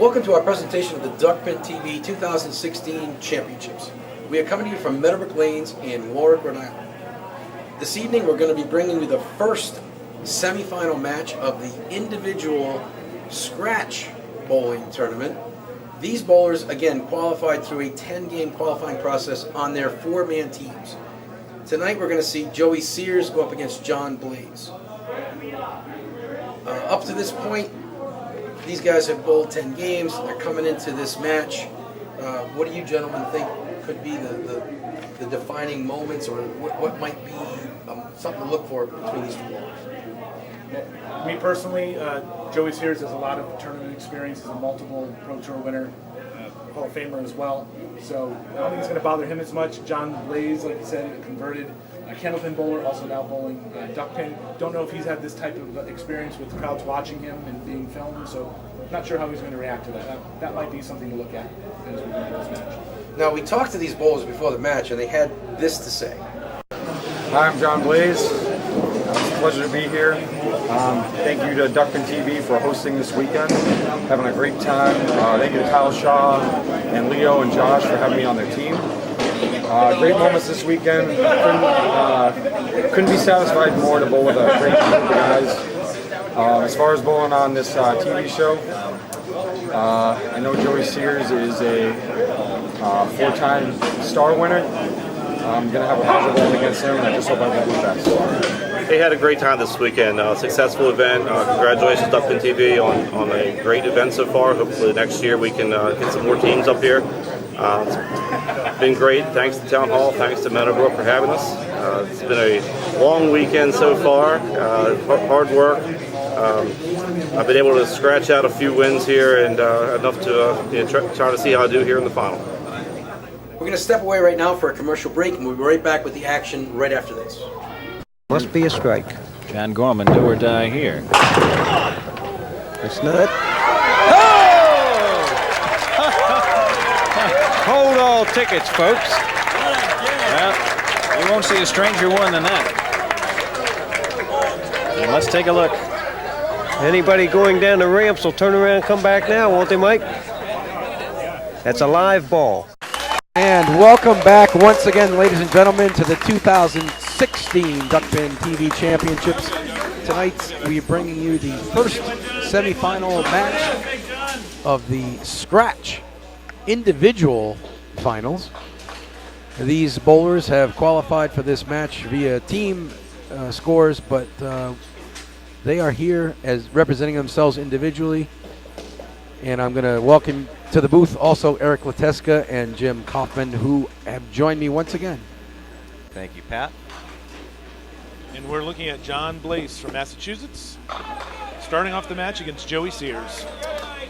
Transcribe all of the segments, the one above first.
Welcome to our presentation of the Duckpin TV 2016 Championships. We are coming to you from Meadowbrook Lanes in Warwick, Rhode Island. This evening we're going to be bringing you the first semifinal match of the individual scratch bowling tournament. These bowlers, again, qualified through a 10-game qualifying process on their 4-man teams. Tonight we're going to see Joey Sears go up against John Blais. Up to this point, these guys have bowled 10 games. They're coming into this match. What do you gentlemen think could be the defining moments, or what might be something to look for between these two bowlers? Me personally, Joey Sears has a lot of tournament experience. He's a multiple Pro Tour winner, Hall of Famer as well. So I don't think it's going to bother him as much. John Blais, like you said, a converted candlepin bowler, also now bowling duckpin. Don't know if he's had this type of experience with crowds watching him and being filmed, so not sure how he's going to react to that. That might be something to look at as we go into this match. Now, we talked to these bowlers before the match, and they had this to say. Hi, I'm John Blais. It's a pleasure to be here. Thank you to Duckpin TV for hosting this weekend. Having a great time. Thank you to Kyle Shaw and Leo and Josh for having me on their team. Great moments this weekend. Couldn't be satisfied more to bowl with a great group of guys. As far as bowling on this TV show, I know Joey Sears is a 4-time star winner. I'm going to have a pleasure bowling against him, and I just hope I bowl my best. They had a great time this weekend. Successful event. Congratulations, Duckpin TV, on a great event so far. Hopefully next year we can get some more teams up here. It's been great. Thanks to Town Hall. Thanks to Meadowbrook for having us. It's been a long weekend so far. Hard work. I've been able to scratch out a few wins here, and enough to try to see how I do here in the final. We're going to step away right now for a commercial break, and we'll be right back with the action right after this. Must be a strike. John Gorman, do or die here. It's not. Hold all tickets, folks. Well, you won't see a stranger one than that. And let's take a look. Anybody going down the ramps will turn around and come back now, won't they, Mike? That's a live ball. And welcome back once again, ladies and gentlemen, to the 2016 Duckpin TV Championships. Tonight, we are bringing you the first semifinal match of the Scratch individual finals. These bowlers have qualified for this match via team scores, but they are here as representing themselves individually. And I'm going to welcome to the booth also Eric Lateska and Jim Kaufman, who have joined me once again. Thank you, Pat. And we're looking at John Blais from Massachusetts, starting off the match against Joey Sears.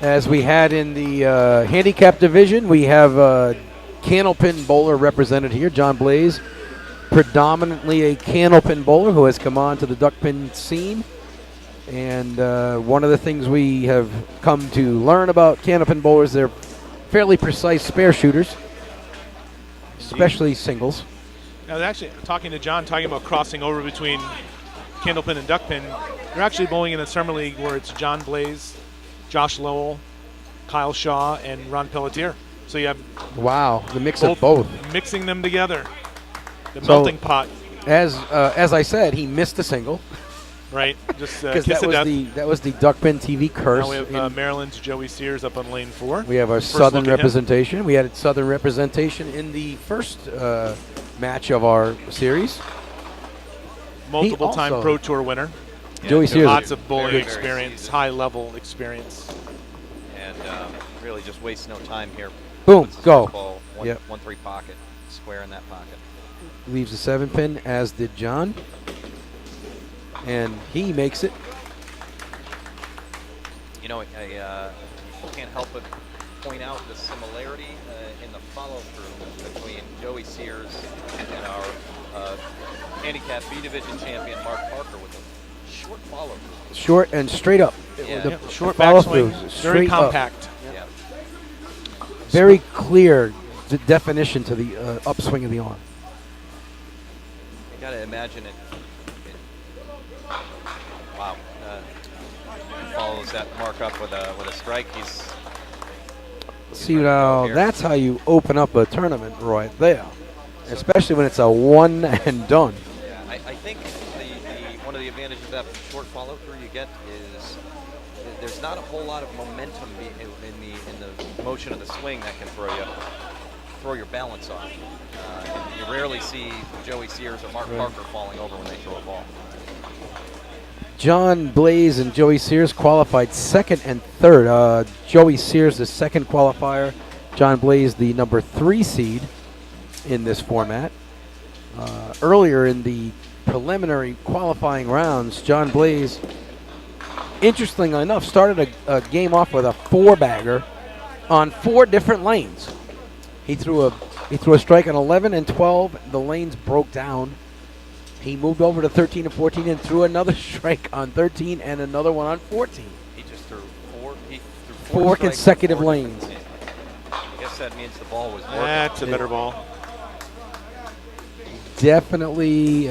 As we had in the handicap division, we have a candlepin bowler represented here, John Blais, predominantly a candlepin bowler who has come on to the duckpin scene. And one of the things we have come to learn about candlepin bowlers, they're fairly precise spare shooters, especially singles. Now, actually, talking about crossing over between candlepin and duckpin, you're actually bowling in a summer league where it's John Blais, Josh Lowell, Kyle Shaw, and Ron Pelletier. So you have the mix of both. Mixing them together, the melting pot. As I said, he missed a single. Right, just because kiss of death. That was the Duckpin TV curse. Now we have Maryland's Joey Sears up on lane 4. We have our Southern representation. We had Southern representation in the first match of our series. Multiple-time Pro Tour winner. Joey Sears. Lots of bowling experience, high-level experience. And really just wastes no time here. Boom, go. Ball, 1-3 pocket, square in that pocket. Leaves the 7-pin, as did John. And he makes it. You know, I can't help but point out the similarity in the follow-through between Joey Sears and our handicap B division champion Mark Parker with a short follow-through. Short and straight up. Yeah. Short follow-throughs. Very compact. Yeah. Very clear definition to the upswing of the arm. You got to imagine it. Wow. Follows that mark up with a strike. He's See, now that's how you open up a tournament right there, especially when it's a one and done. Yeah, I think one of the advantages of that short follow through you get is there's not a whole lot of momentum in the motion of the swing that can throw your balance off. And you rarely see Joey Sears or Mark Parker falling over when they throw a ball. John Blais and Joey Sears qualified second and third. Joey Sears, the second qualifier. John Blais, the number 3 seed in this format. Earlier in the preliminary qualifying rounds, John Blais, interestingly enough, started a game off with a 4-bagger on 4 different lanes. He threw a strike on 11 and 12. The lanes broke down. He moved over to 13 and 14 and threw another strike on 13 and another one on 14. He just threw four consecutive lanes. I guess that means the ball was working. That's a better ball. Definitely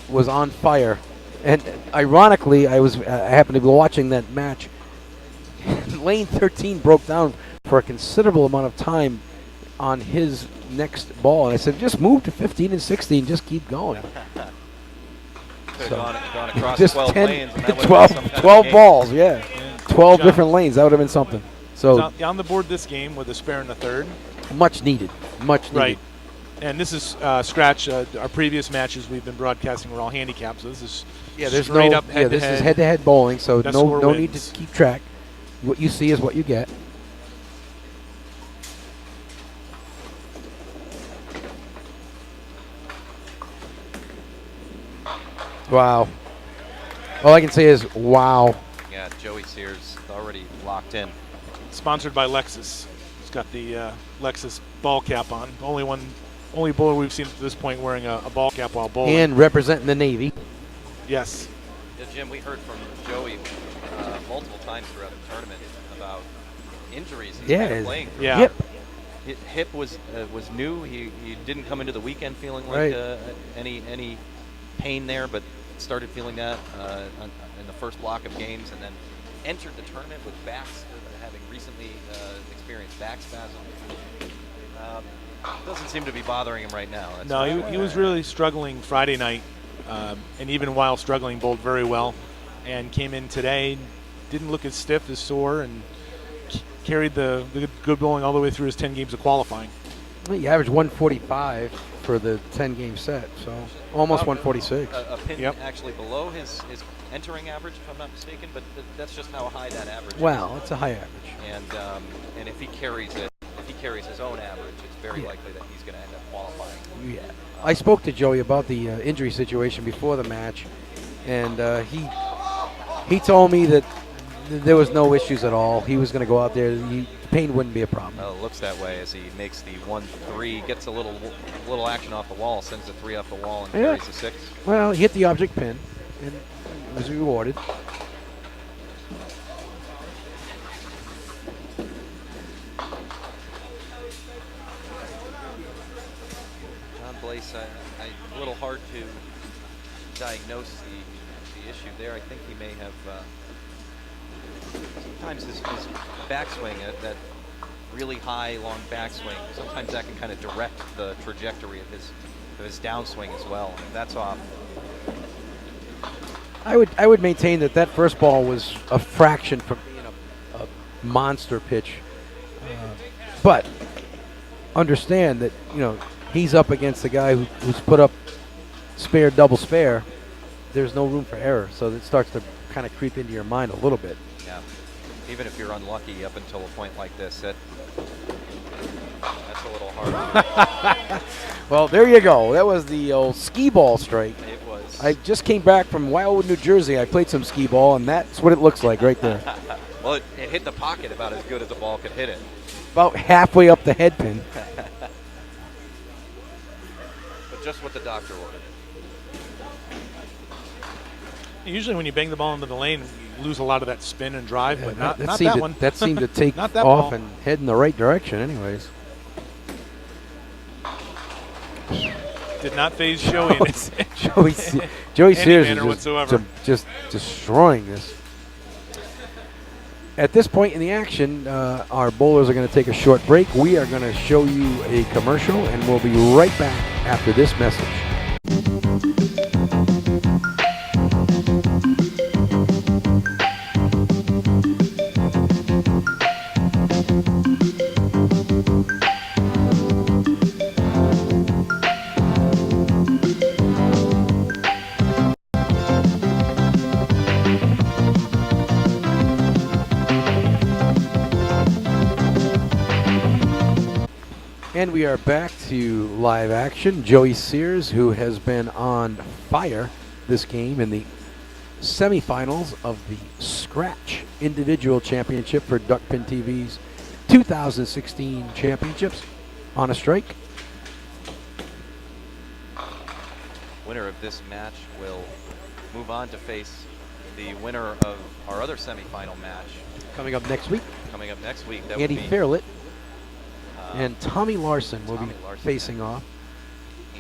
was on fire. And ironically, I happened to be watching that match. Lane 13 broke down for a considerable amount of time on his next ball. And I said, just move to 15 and 16. Just keep going. Could have gone across just 12 lanes. And that would've 12, been some kind of 12 game. balls, yeah. 12 John, different lanes. That would have been something. So on the board this game with a spare in the third. much needed. Much needed. Right. And this is scratch. Our previous matches we've been broadcasting were all handicapped. So this is There's straight no, up head to this head. is head-to-head bowling, so Best no score need wins. to keep track. What you see is what you get. Wow. All I can say is wow. Yeah, Joey Sears already locked in. Sponsored by Lexus. He's got the Lexus ball cap on. Only bowler we've seen at this point wearing a ball cap while bowling. And representing the Navy. Yes. Yeah, Jim, we heard from Joey multiple times throughout the tournament about injuries he's had playing through. Yeah. Yep. Hip was new. He didn't come into the weekend feeling like Right. any pain there, but started feeling that in the first block of games, and then entered the tournament with backs, having recently experienced back spasm. Doesn't seem to be bothering him right now. That's No, he was really struggling Friday night, and even while struggling, bowled very well, and came in today, didn't look as stiff, as sore, and carried the good bowling all the way through his 10 games of qualifying. Well, you averaged 145 for the 10-game set, so almost 146. A pin Yep. actually below his entering average, if I'm not mistaken, but that's just how high that average is. Wow, it's a high average. And if he carries his own average, it's very likely that he's going to end up qualifying. Yeah. I spoke to Joey about the injury situation before the match, and he told me that there was no issues at all. He was going to go out there. Pain wouldn't be a problem. Well, it looks that way as he makes the 1-3, gets a little action off the wall, sends the 3 up the wall, and carries the 6. Well, he hit the object pin and was rewarded. John Blais, a little hard to diagnose the issue there. I think he may have sometimes his backswing, that really high, long backswing, sometimes that can kind of direct the trajectory of his downswing as well. And if that's off, I would maintain that first ball was a fraction from being a monster pitch, but understand that he's up against a guy who's put up spare, double spare. There's no room for error, so it starts to kind of creep into your mind a little bit. yeah, even if you're unlucky up until a point like this, that's a little hard. Well, there you go. That was the old skee ball strike. It was. I just came back from Wildwood, New Jersey. I played some skee ball, and that's what it looks like right there. Well, it hit the pocket about as good as the ball could hit it. About halfway up the head pin. But just what the doctor ordered. Usually when you bang the ball into the lane, you lose a lot of that spin and drive, but not seemed that to, one. That seemed to take Not that off ball. and head in the right direction anyways. Did not phase Joey. Joey Sears manner is whatsoever. just destroying this. At this point in the action, our bowlers are going to take a short break. We are going to show you a commercial, and we'll be right back after this message. And we are back to live action. Joey Sears, who has been on fire this game in the semifinals of the Scratch Individual Championship for Duckpin TV's 2016 championships, on a strike. Winner of this match will move on to face the winner of our other semifinal match. Coming up next week, That Andy would be Fairlett and Tommy Larson will Tommy be Larson facing off.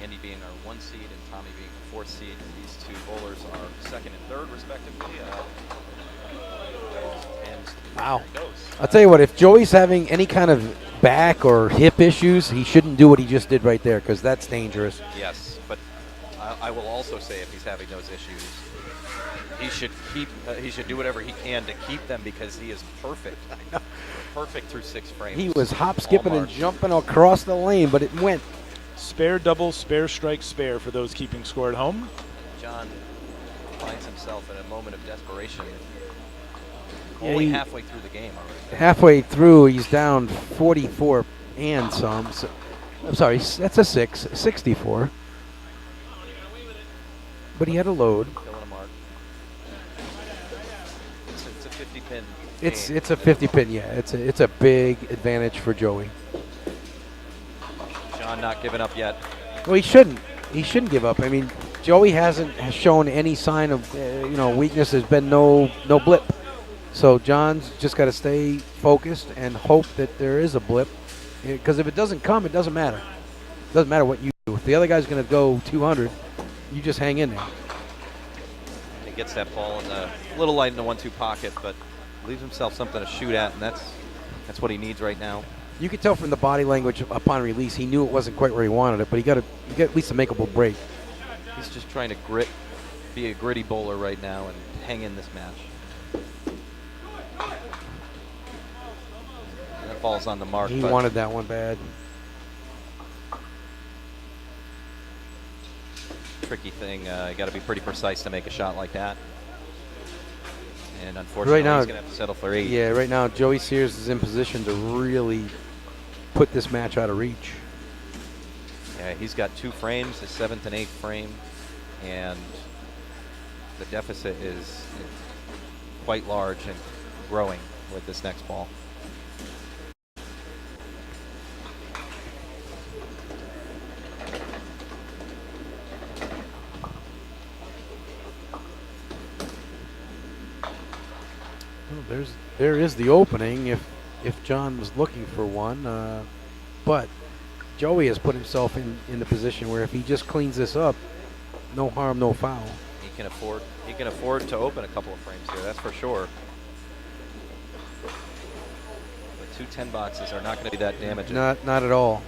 Andy being our 1 seed and Tommy being the 4th seed. These two bowlers are 2nd and 3rd respectively. Wow. I'll tell you what, if Joey's having any kind of back or hip issues, he shouldn't do what he just did right there, because that's dangerous. Yes, but I will also say if he's having those issues, he should do whatever he can to keep them, because he is perfect. Perfect through 6 frames. He was hop, skipping, and jumping across the lane, but it went. Spare, double, spare, strike, spare for those keeping score at home. John finds himself in a moment of desperation. Yeah, Only halfway through the game already. Halfway through, he's down 44 and some. So, I'm sorry, that's a 64. But he had a load. Killing a mark. It's a 50 pin. It's a 50 pin, yeah. It's a big advantage for Joey. John not giving up yet. Well, he shouldn't. He shouldn't give up. I mean, Joey has shown any sign of weakness. There's been no blip. So John's just got to stay focused and hope that there is a blip. Because if it doesn't come, it doesn't matter. It doesn't matter what you do. If the other guy's going to go 200, you just hang in there. He gets that ball in a little light in the 1-2 pocket, but leaves himself something to shoot at, and that's what he needs right now. You could tell from the body language upon release, he knew it wasn't quite where he wanted it, but he got at least a makeable break. He's just trying to be a gritty bowler right now and hang in this match. That ball's on the mark. He wanted that one bad. Tricky thing. You got to be pretty precise to make a shot like that. And unfortunately, right now, he's going to have to settle for 8. Yeah, right now, Joey Sears is in position to really put this match out of reach. Yeah, he's got 2 frames, his 7th and 8th frame, and the deficit is quite large and growing with this next ball. Well, there is the opening if John was looking for one, but Joey has put himself in the position where if he just cleans this up, no harm, no foul. He can afford to open a couple of frames here, that's for sure. But 2 10 boxes are not going to be that damaging. Not at all.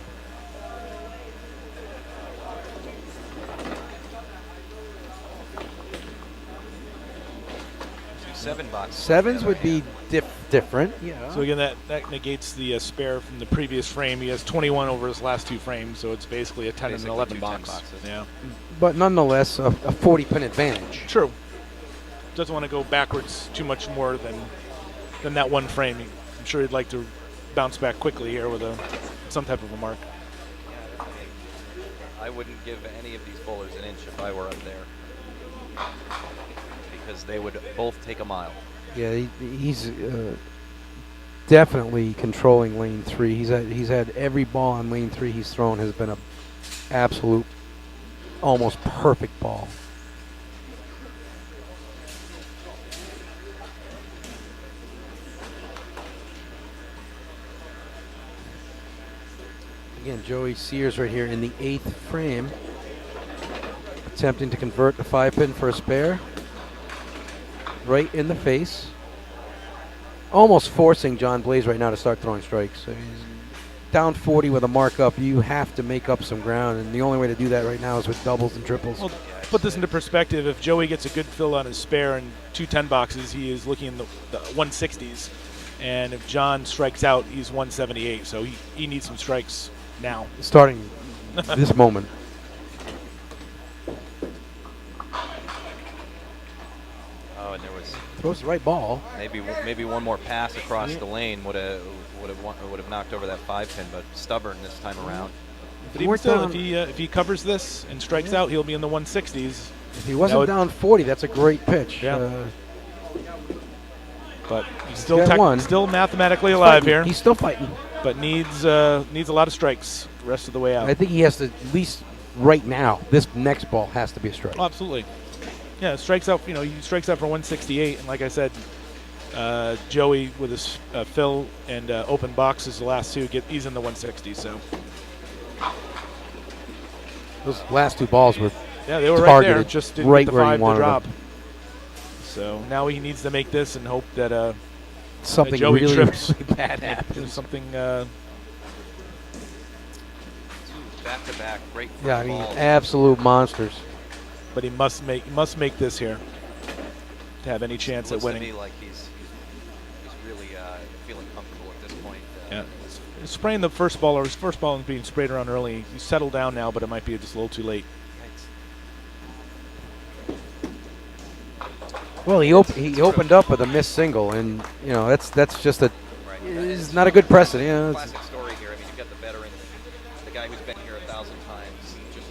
7 boxes. 7s would be different. Yeah. So again, that negates the spare from the previous frame. He has 21 over his last 2 frames, so it's basically a 10 and an 11 box. 10 boxes. Yeah. But nonetheless, a 40 pin advantage. True. Doesn't want to go backwards too much more than that 1 frame. I'm sure he'd like to bounce back quickly here with some type of a mark. I wouldn't give any of these bowlers an inch if I were up there, because they would both take a mile. Yeah, he's definitely controlling lane 3. He's had every ball on lane 3 he's thrown has been a absolute, almost perfect ball. Again, Joey Sears right here in the 8th frame, attempting to convert the 5 pin for a spare. Right in the face. almost forcing John Blais right now to start throwing strikes. So he's down 40 with a markup. You have to make up some ground, and the only way to do that right now is with doubles and triples. Well, put this into perspective. If Joey gets a good fill on his spare and 2 10 boxes, he is looking in the 160s. And if John strikes out, he's 178. So he needs some strikes now. Starting this moment. Oh, and there was Throws the right ball. maybe one more pass across the lane would have knocked over that 5-pin, but stubborn this time around. But even still, if he covers this and strikes out, he'll be in the 160s. If he wasn't down 40, that's a great pitch. Yeah. But he's got still mathematically alive here. He's still fighting. But needs a lot of strikes the rest of the way out. I think he has to, at least right now, this next ball has to be a strike. Oh, absolutely. Yeah, strikes out. He strikes out for 168, and like I said, Joey with his fill and open boxes, the last two, he's in the 160. So those last 2 balls were they were targeted right there, just didn't right get the where he 5 to wanted drop. them. So now he needs to make this and hope that something Joey really, trips. really bad happens. Something. Back-to-back great Yeah, I mean, balls. absolute monsters. But he must make this here to have any chance at Looks to winning. me like he's really feeling comfortable at this point. Yeah, spraying the first ball, or his first ball is being sprayed around early. He's settled down now, but it might be just a little too late. Well, he opened up with a missed single, and that's just it's not a good precedent. Classic story here. I mean, you've got the veteran, the guy who's been here 1,000 times, just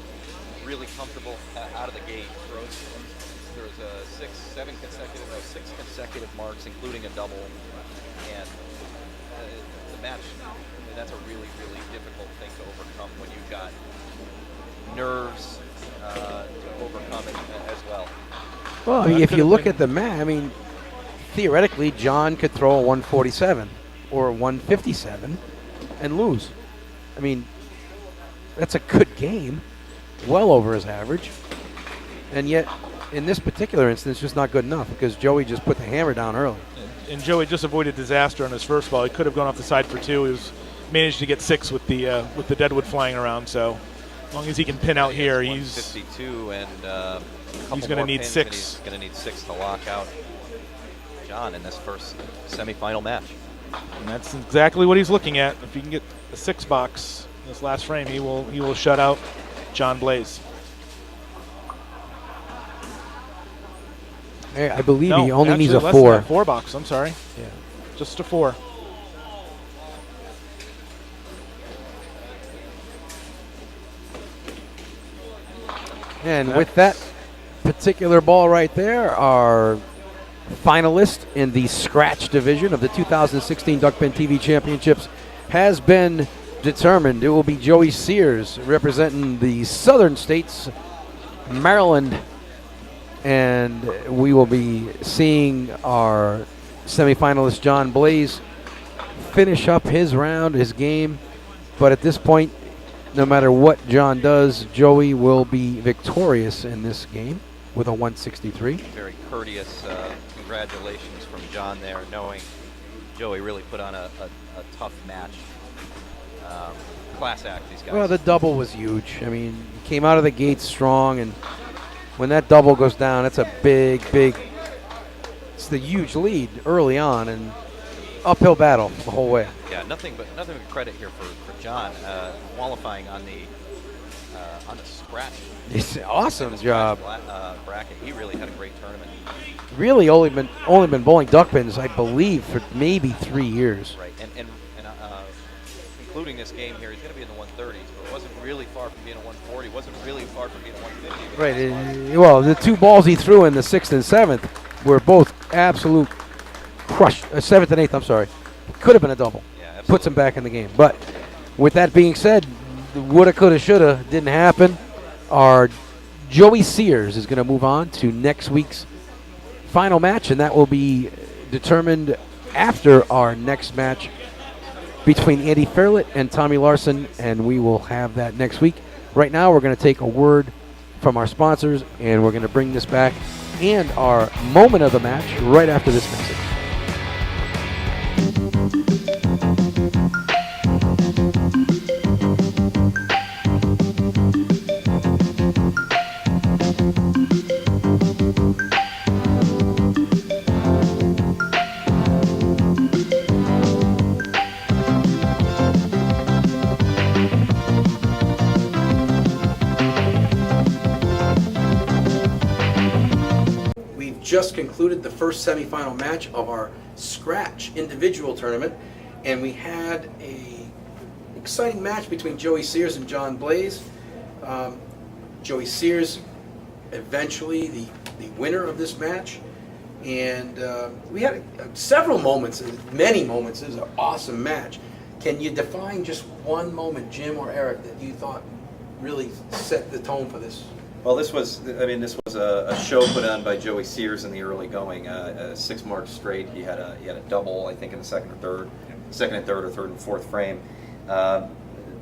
really comfortable out of the gate. Throws. There was six consecutive marks, including a double, and the match. I mean, that's a really, really difficult thing to overcome when you've got nerves to overcome it as well. Well, if you look at the match, I mean, theoretically, John could throw a 147 or a 157 and lose. I mean, that's a good game, well over his average. And yet, in this particular instance, just not good enough because Joey just put the hammer down early. And Joey just avoided disaster on his first ball. He could have gone off the side for 2. He managed to get 6 with the deadwood flying around. So as long as he can pin out here, he's 52 and he's going to need 6. He's going to need 6 to lock out John in this first semifinal match. And that's exactly what he's looking at. If he can get a 6 box in this last frame, he will shut out John Blais. I believe No, he only needs actually a less than 4. that, 4 box. I'm sorry. Yeah. Just a 4. And with that particular ball right there, our finalist in the scratch division of the 2016 Duckpin TV Championships has been determined. It will be Joey Sears representing the southern states, Maryland, and we will be seeing our semifinalist John Blais finish up his round, his game. But at this point, no matter what John does, Joey will be victorious in this game with a 163. Very courteous congratulations from John there, knowing Joey really put on a tough match. Class act, these guys. Well, the double was huge. I mean, he came out of the gate strong, and when that double goes down, it's a big, it's the huge lead early on, and uphill battle the whole way. Yeah, nothing but credit here for John qualifying on the scratch. It's an awesome job. Bracket. He really had a great tournament. Really only been bowling duckpins, I believe, for maybe 3 years. Right, and including this game here, he's going to be in the 130s, but it wasn't really far from being a 140. Wasn't really far from being a 150. Right. Well, the 2 balls he threw in the 6th and 7th were both absolute crush. 7th and 8th, I'm sorry. Could have been a double. Yeah, puts him back in the game. But with that being said, woulda, coulda, shoulda didn't happen. Our Joey Sears is going to move on to next week's final match, and that will be determined after our next match between Andy Fairlett and Tommy Larson, and we will have that next week. Right now, we're going to take a word from our sponsors, and we're going to bring this back and our moment of the match right after this message. just concluded the first semifinal match of our Scratch individual tournament, and we had a exciting match between Joey Sears and John Blais. Joey Sears eventually the winner of this match, and we had several moments, many moments. It was an awesome match. Can you define just one moment, Jim or Eric, that you thought really set the tone for this? Well, this was a show put on by Joey Sears in the early going. 6 marks straight. He had a double, I think, in the second and third and fourth frame.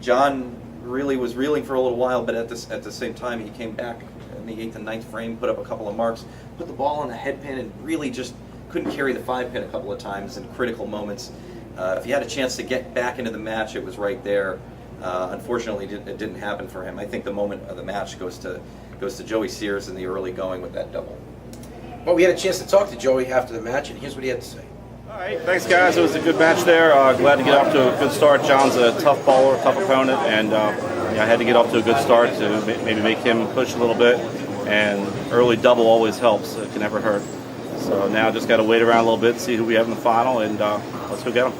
John really was reeling for a little while, but at the same time, he came back in the 8th and 9th frame, put up a couple of marks, put the ball on the head pin, and really just couldn't carry the 5 pin a couple of times in critical moments. If he had a chance to get back into the match, it was right there. Unfortunately, it didn't happen for him. I think the moment of the match goes to Joey Sears in the early going with that double. Well, we had a chance to talk to Joey after the match, and here's what he had to say. All right, thanks guys. It was a good match there. Glad to get off to a good start. John's a tough bowler, tough opponent, and I had to get off to a good start to maybe make him push a little bit. And early double always helps. It can never hurt. So now just got to wait around a little bit, see who we have in the final, and let's go get them.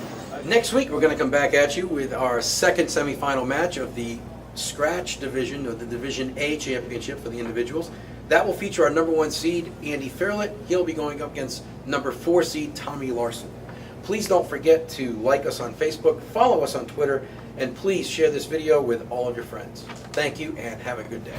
Next week, we're going to come back at you with our second semifinal match of the Scratch division, or the Division A championship for the individuals. That will feature our number 1 seed, Andy Fairlett. He'll be going up against number 4 seed, Tommy Larson. Please don't forget to like us on Facebook, follow us on Twitter, and please share this video with all of your friends. Thank you, and have a good day.